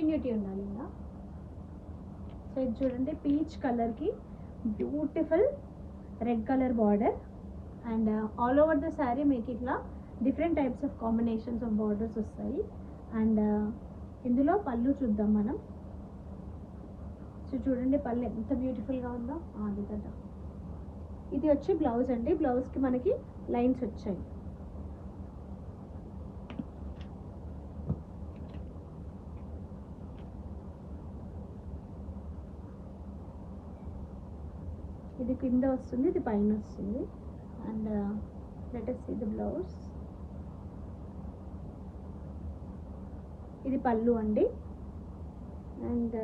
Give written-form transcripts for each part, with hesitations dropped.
Continuity ఉండాలి ఇంకా. So ఇది చూడండి పీచ్ కలర్కి beautiful red colour border and all over the sari మీకు ఇట్లా different types of combinations of borders వస్తాయి. అండ్ ఇందులో పళ్ళు చూద్దాం మనం. సో చూడండి పళ్ళు ఎంత బ్యూటిఫుల్గా ఉందో. అది కదా, ఇది వచ్చి బ్లౌజ్ అండి. బ్లౌజ్కి మనకి లైన్స్ వచ్చాయి. ఇది కింద వస్తుంది, ఇది పైన వస్తుంది. And let us see the blouse. ఇది పళ్ళు అండి. అండ్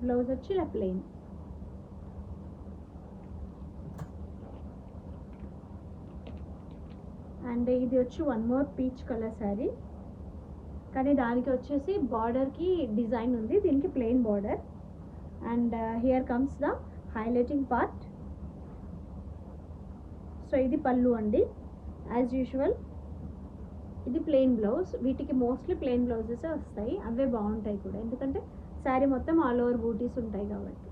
బ్లౌజ్ వచ్చి ఇలా ప్లెయిన్. అండ్ ఇది వచ్చి one more peach colour sari, కానీ దానికి వచ్చేసి బార్డర్కి డిజైన్ ఉంది, దీనికి plain border. And here comes the highlighting part. So ఇది పళ్ళు అండి. యాజ్ యూజువల్ ఇది ప్లెయిన్ బ్లౌజ్. వీటికి మోస్ట్లీ ప్లెయిన్ బ్లౌజెస్ వస్తాయి, అవే బాగుంటాయి కూడా, ఎందుకంటే శారీ మొత్తం ఆల్ ఓవర్ బూటీస్ ఉంటాయి కాబట్టి.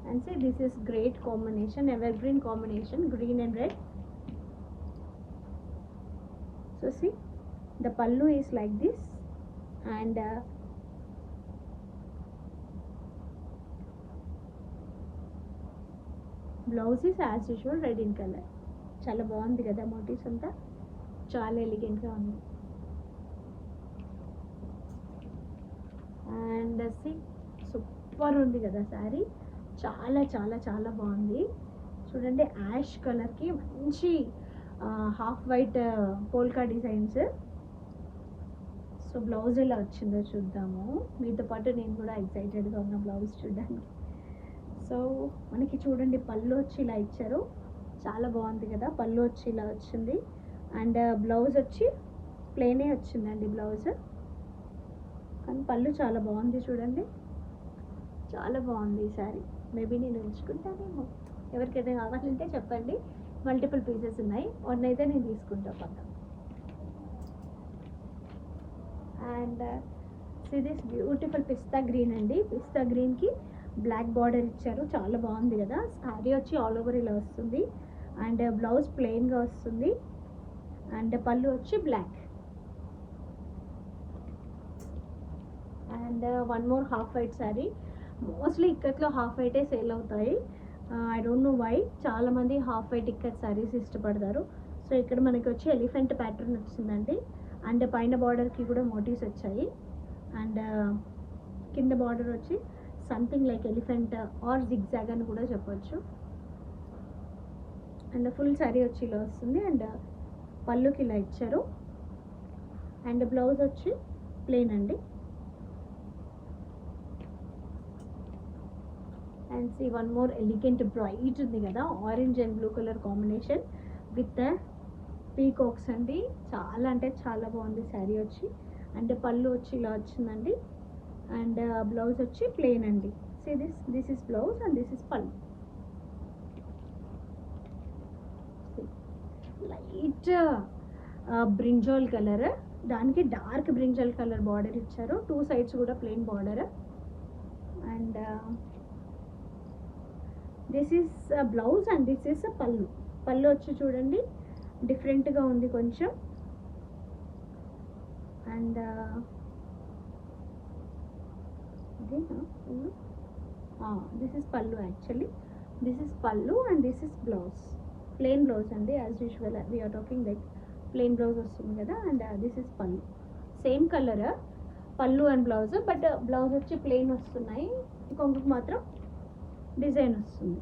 And say this is great combination, ever green combination, green and red. So see the pallu is like this and blouse is as usual red in colour. చాలా బాగుంది కదా, మోటివ్స్ అంతా చాలా ఎలిగెంట్గా ఉంది. అండ్ సూపర్ ఉంది కదా శారీ, చాలా చాలా చాలా బాగుంది. చూడండి యాష్ కలర్కి మంచి half white polka designs. So blouse ఎలా వచ్చిందో చూద్దాము. మీతో పాటు నేను కూడా ఎక్సైటెడ్గా ఉన్న బ్లౌజ్ చూడడానికి. సో మనకి చూడండి పళ్ళు వచ్చి ఇలా ఇచ్చారు, చాలా బాగుంది కదా. పళ్ళు వచ్చి ఇలా వచ్చింది అండ్ బ్లౌజ్ వచ్చి ప్లెయినే వచ్చిందండి బ్లౌజ్, కానీ పళ్ళు చాలా బాగుంది చూడండి, చాలా బాగుంది ఈ శారీ. మేబీ నేను ఉంచుకుంటానేమో, ఎవరికైనా కావాలంటే చెప్పండి. మల్టిపుల్ పీసెస్ ఉన్నాయి, వన్ అయితే నేను తీసుకుంటా పక్క. And this beautiful pista green అండి. పిస్తా గ్రీన్కి బ్లాక్ బార్డర్ ఇచ్చారు, చాలా బాగుంది కదా. శారీ వచ్చి ఆల్ ఓవర్ ఇలా వస్తుంది అండ్ బ్లౌజ్ ప్లెయిన్గా వస్తుంది అండ్ పళ్ళు వచ్చి black. And one more half white sari. Mostly ఇక్కట్లో హాఫ్ వైటే సేల్ అవుతాయి, ఐ డోంట్ నో వై. చాలామంది హాఫ్ వైట్ ఇక్కత్ శారీస్ ఇష్టపడతారు. సో ఇక్కడ మనకి వచ్చి ఎలిఫెంట్ ప్యాటర్న్ వచ్చిందండి అండ్ పైన బార్డర్కి కూడా మోటివ్స్ వచ్చాయి అండ్ కింద బార్డర్ వచ్చి something like elephant or zigzag అని కూడా చెప్పొచ్చు. అండ్ ఫుల్ శారీ వచ్చి ఇలా వస్తుంది అండ్ పళ్ళుకి ఇలా ఇచ్చారు అండ్ బ్లౌజ్ వచ్చి ప్లెయిన్ అండి. And see one more elegant bright ఉంది కదా, orange and blue colour combination with peacocks అండి. చాలా అంటే చాలా బాగుంది శారీ వచ్చి. అండ్ పళ్ళు వచ్చి ఇలా వచ్చిందండి అండ్ బ్లౌజ్ వచ్చి ప్లెయిన్ అండి. See this is blouse and this is pallu. Light brinjal colour, దానికి డార్క్ బ్రింజాల్ కలర్ బార్డర్ ఇచ్చారు, టూ సైడ్స్ కూడా plain border. And this is blouse and this is pallu. పళ్ళు వచ్చి చూడండి డిఫరెంట్గా ఉంది కొంచెం. And this is pallu, actually this is pallu and this is blouse, plain blouse అండి. As usual we are talking like plain blouse వస్తుంది కదా. And this is pallu, same colour pallu and blouse, but blouse వచ్చి ప్లెయిన్ వస్తున్నాయి, కొంగుకు మాత్రం డిజైన్ వస్తుంది.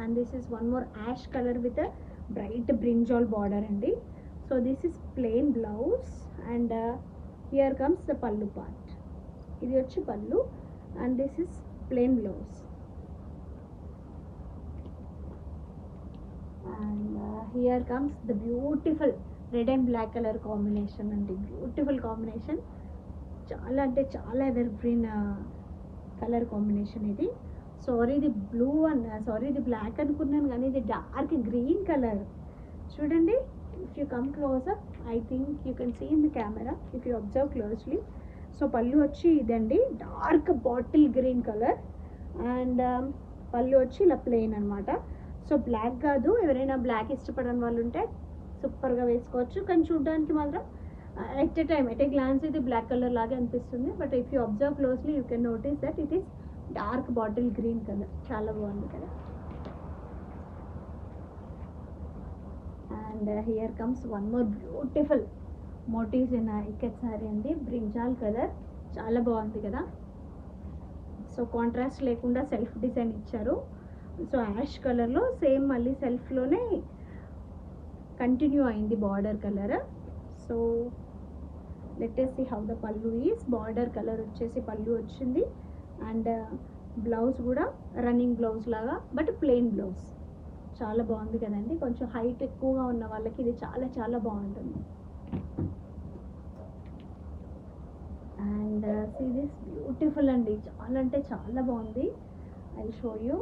And this is one more ash colour with bright brinjal border అండి. So this is plain blouse and here comes the pallu part. ఇది వచ్చి pallu and this is plain blouse. And here comes the beautiful red and black colour combination అండి. Beautiful combination, చాలా అంటే చాలా evergreen colour combination ఇది. Sorry ఇది blue sorry ఇది black అనుకున్నాను, కానీ ఇది డార్క్ గ్రీన్ కలర్. చూడండి if you come closer I think you can see in the camera if you observe closely. So పళ్ళు వచ్చి ఇదండి, dark bottle green colour. And పళ్ళు వచ్చి ఇలా ప్లెయిన్ అనమాట. సో బ్లాక్ కాదు, ఎవరైనా బ్లాక్ ఇష్టపడని వాళ్ళు ఉంటే సూపర్గా వేసుకోవచ్చు. కానీ చూడడానికి మాత్రం ఎట్ ఏ గ్లాన్స్ ఇది బ్లాక్ కలర్ లాగే అనిపిస్తుంది. But if you observe closely you can notice that it is dark bottle green colour. చాలా బాగుంది కదా. And here comes one more beautiful motives in ikat sari అండి, బ్రింజాల్ కలర్. చాలా బాగుంది కదా. సో కాంట్రాస్ట్ లేకుండా సెల్ఫ్ డిజైన్ ఇచ్చారు. సో యాష్ కలర్లో సేమ్ మళ్ళీ సెల్ఫ్లోనే కంటిన్యూ అయింది border colour. So let us see how the పళ్ళు ఈస్. బార్డర్ కలర్ వచ్చేసి పళ్ళు వచ్చింది. అండ్ బ్లౌజ్ కూడా రన్నింగ్ బ్లౌజ్ లాగా, బట్ ప్లెయిన్ బ్లౌజ్. చాలా బాగుంది కదండి. కొంచెం హైట్ ఎక్కువగా ఉన్న వాళ్ళకి ఇది చాలా చాలా బాగుంటుంది. అండ్ సీ దిస్ బ్యూటిఫుల్ అండి, చాలా అంటే చాలా బాగుంది. I show you.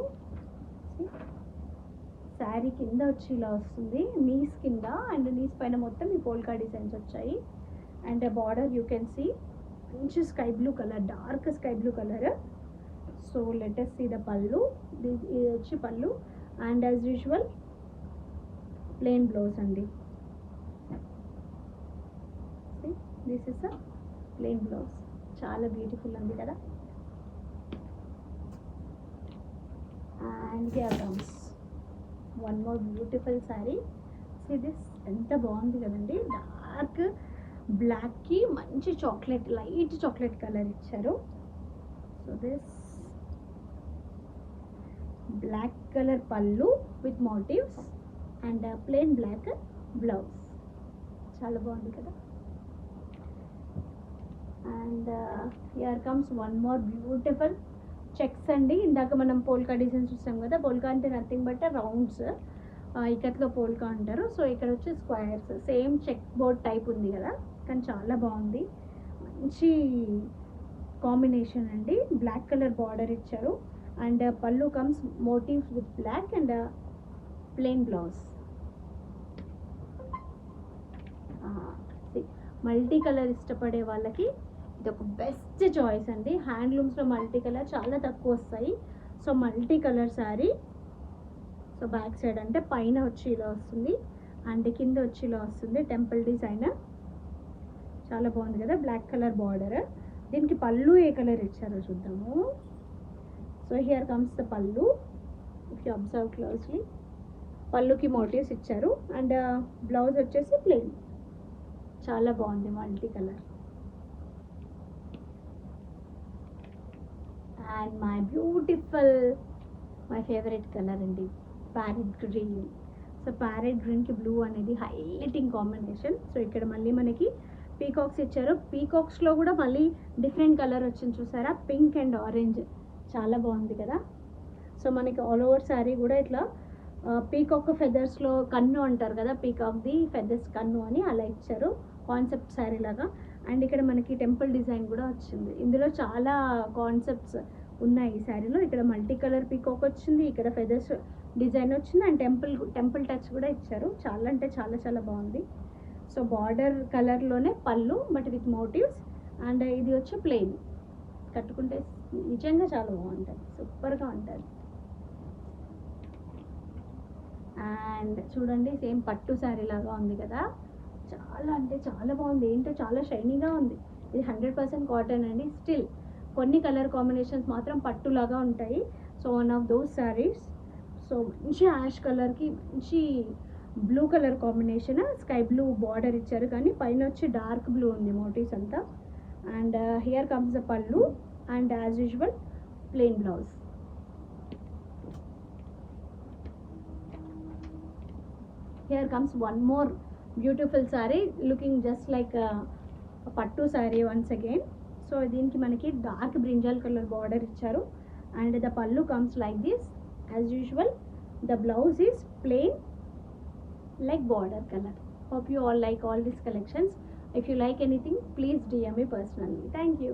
శారీ కింద వచ్చి ఇలా వస్తుంది, నీస్ కింద అండ్ నీస్ పైన మొత్తం ఈ పోల్కా డిజైన్స్ వచ్చాయి. And border you can see మంచి sky blue colour, dark sky blue colour. So let us see the pallu. ఇది వచ్చి pallu. And as usual plain blouse అండి. This is a plain blouse. చాలా beautiful ఉంది కదా. And here comes one more beautiful sari. See this, ఎంత బాగుంది కదండి. Dark బ్లాక్కి మంచి చాక్లెట్, లైట్ చాక్లెట్ కలర్ ఇచ్చారు. So this black colour pallu with motifs and plain black blouse. చాలా బాగుంది కదా. And here comes one more beautiful checks అండి. ఇందాక మనం పోల్కా డిజైన్స్ చూసాం కదా. పోల్కా అంటే నథింగ్ బట్ రౌండ్స్, ఇక్కత్లో పోల్కా అంటారు. సో ఇక్కడ వచ్చి squares, same check board type ఉంది కదా, కానీ చాలా బాగుంది. మంచి కాంబినేషన్ అండి. బ్లాక్ కలర్ బార్డర్ ఇచ్చారు. అండ్ పళ్ళు comes motives with black and plain blouse. Multi colour ఇష్టపడే వాళ్ళకి ఇది ఒక బెస్ట్ చాయిస్ అండి. హ్యాండ్లూమ్స్లో మల్టీ కలర్ చాలా తక్కువ వస్తాయి. So multi colour sari. So back side అంటే పైన వచ్చి ఇలా వస్తుంది అండ్ కింద వచ్చి ఇలా వస్తుంది టెంపుల్ డిజైన్. చాలా బాగుంది కదా. Black colour border. దీనికి పళ్ళు ఏ కలర్ ఇచ్చారో చూద్దాము. సో హియర్ కమ్స్ ద పళ్ళు. ఇఫ్ యూ అబ్జర్వ్ క్లోజ్లీ, పళ్ళుకి మోటివ్స్ ఇచ్చారు. అండ్ బ్లౌజ్ వచ్చేసి ప్లెయిన్. చాలా బాగుంది multi colour. And my beautiful, my favourite colour అండి, ప్యారెట్ గ్రీన్. సో ప్యారెట్ గ్రీన్కి బ్లూ అనేది హైలైటింగ్ కాంబినేషన్. సో ఇక్కడ మళ్ళీ మనకి పీకాక్స్ ఇచ్చారు. పీకాక్స్లో కూడా మళ్ళీ డిఫరెంట్ కలర్ వచ్చింది చూసారా, పింక్ అండ్ ఆరెంజ్. చాలా బాగుంది కదా. సో మనకి ఆల్ ఓవర్ శారీ కూడా ఇట్లా పీకాక్ ఫెదర్స్లో కన్ను అంటారు కదా, పీకాక్ది ఫెదర్స్ కన్ను అని అలా ఇచ్చారు, కాన్సెప్ట్ శారీ లాగా. అండ్ ఇక్కడ మనకి టెంపుల్ డిజైన్ కూడా వచ్చింది. ఇందులో చాలా కాన్సెప్ట్స్ ఉన్నాయి ఈ శారీలో. ఇక్కడ మల్టీ కలర్ పీకాక్ వచ్చింది, ఇక్కడ ఫెదర్స్ డిజైన్ వచ్చింది అండ్ టెంపుల్ టచ్ కూడా ఇచ్చారు. చాలా అంటే చాలా చాలా బాగుంది. సో బార్డర్ కలర్లోనే పళ్ళు బట్ విత్ మోటివ్స్. అండ్ ఇది వచ్చి ప్లెయిన్. కట్టుకుంటే నిజంగా చాలా బాగుంటుంది, సూపర్గా ఉంటుంది. అండ్ చూడండి, సేమ్ పట్టు శారీ లాగా ఉంది కదా. చాలా అంటే చాలా బాగుంది. ఏంటో చాలా షైనీగా ఉంది. ఇది 100% కాటన్ అండి. స్టిల్ కొన్ని కలర్ కాంబినేషన్స్ మాత్రం పట్టులాగా ఉంటాయి. So one of those saris. So మంచి యాష్ కలర్కి మంచి blue colour combination, sky blue border ఇచ్చారు కానీ పైన వచ్చి డార్క్ బ్లూ ఉంది మోటివ్స్ అంతా. అండ్ హియర్ కమ్స్ ద పళ్ళు and as usual plain blouse. Here comes one more beautiful saree looking just like a pattu saree once again. So దీనికి మనకి dark brinjal colour border ఇచ్చారు and the pallu comes like this as usual. The blouse is plain like border color. Hope you all like all these collections. If you like anything, please DM me personally. Thank you.